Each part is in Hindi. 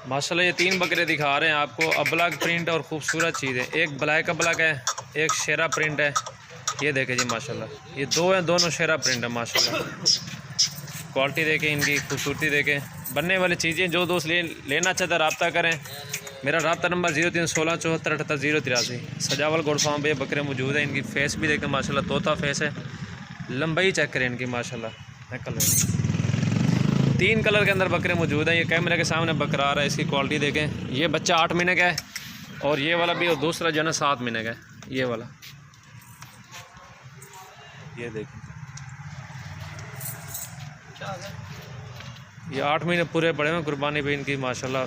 माशाल्लाह ये 3 बकरे दिखा रहे हैं आपको। अबलग प्रिंट और ख़ूबसूरत चीज़ है। एक ब्लैक अबलग है, एक शेरा प्रिंट है। ये देखें जी माशाल्लाह, ये दो हैं, दोनों शेरा प्रिंट है माशाल्लाह। क्वालिटी देखें, इनकी खूबसूरती देखें। बनने वाली चीज़ें जो दोस्त लेना चाहते रब्ता करें। मेरा रब्ता नंबर 0316 74 78 083। सजावल गोड फार्म पे बकरे मौजूद हैं। इनकी फेस भी देखें माशाल्लाह, तोता फेस है। लंबाई चेक करें इनकी माशाल्लाह। कलर 3 कलर के अंदर बकरे मौजूद हैं। ये कैमरे के सामने बकरा आ रहा है। इसकी क्वालिटी देखें। ये बच्चा 8 महीने का है और ये वाला भी, और दूसरा जो है ना 7 महीने का है। ये वाला, ये देखें, ये 8 महीने पूरे पड़े हुए कुर्बानी पे इनकी माशाल्लाह।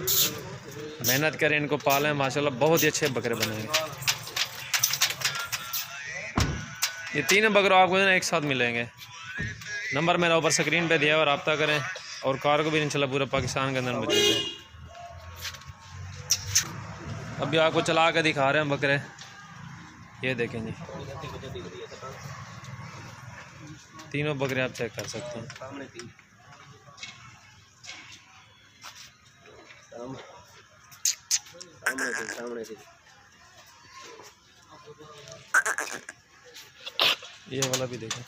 मेहनत करें, इनको पालें माशाल्लाह, बहुत ही अच्छे बकरे बनेंगे। ये 3 बकरे आपको ना एक साथ मिलेंगे। नंबर मेरा ऊपर स्क्रीन पे दिया है और रब्ता करें। और कार को भी इंशाल्लाह पूरे पाकिस्तान के अंदर मौजूद है। अभी आपको चला कर दिखा रहे हैं बकरे। ये देखें जी, तीनों बकरे आप चेक कर सकते हैं। ये वाला भी देखें।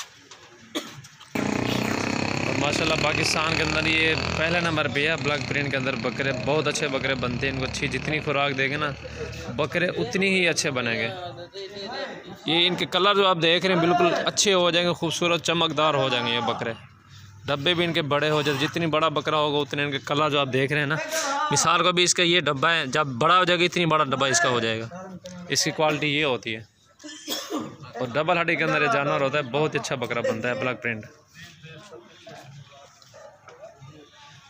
और माशाल्लाह पाकिस्तान के अंदर ये पहले नंबर पे है। ब्लैक प्रिंट के अंदर बकरे बहुत अच्छे बकरे बनते हैं। इनको अच्छी जितनी खुराक देंगे ना बकरे उतनी ही अच्छे बनेंगे। ये इनके कलर जो आप देख रहे हैं बिल्कुल अच्छे हो जाएंगे, खूबसूरत चमकदार हो जाएंगे ये बकरे। डब्बे भी इनके बड़े हो जाते, जितनी बड़ा बकरा होगा उतने इनके कलर जो आप देख रहे हैं ना। मिसाल को भी इसका ये डब्बा है, जब बड़ा हो जाएगा इतनी बड़ा डब्बा इसका हो जाएगा। इसकी क्वालिटी ये होती है। और डबल हड्डी के अंदर ये जानवर होता है, बहुत अच्छा बकरा बनता है ब्लैक प्रिंट।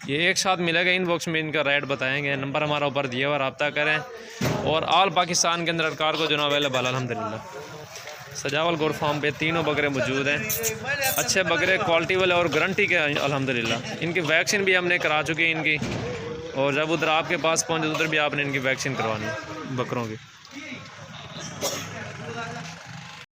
ये एक साथ मिलेगा। इनबॉक्स में इनका रेट बताएंगे। नंबर हमारा ऊपर दिया हुआ, रब्ता करें। और ऑल पाकिस्तान के अंदर कार को जो अवेलेबल अल्हम्दुलिल्लाह। सजावल गोड फार्म पे तीनों बकरे मौजूद हैं। अच्छे बकरे, क्वालिटी वाले और गारंटी के अल्हम्दुलिल्लाह। इनकी वैक्सीन भी हमने करा चुकी है इनकी। और जब उधर आपके पास पहुँचे उधर भी आपने इनकी वैक्सीन करवानी है बकरों की।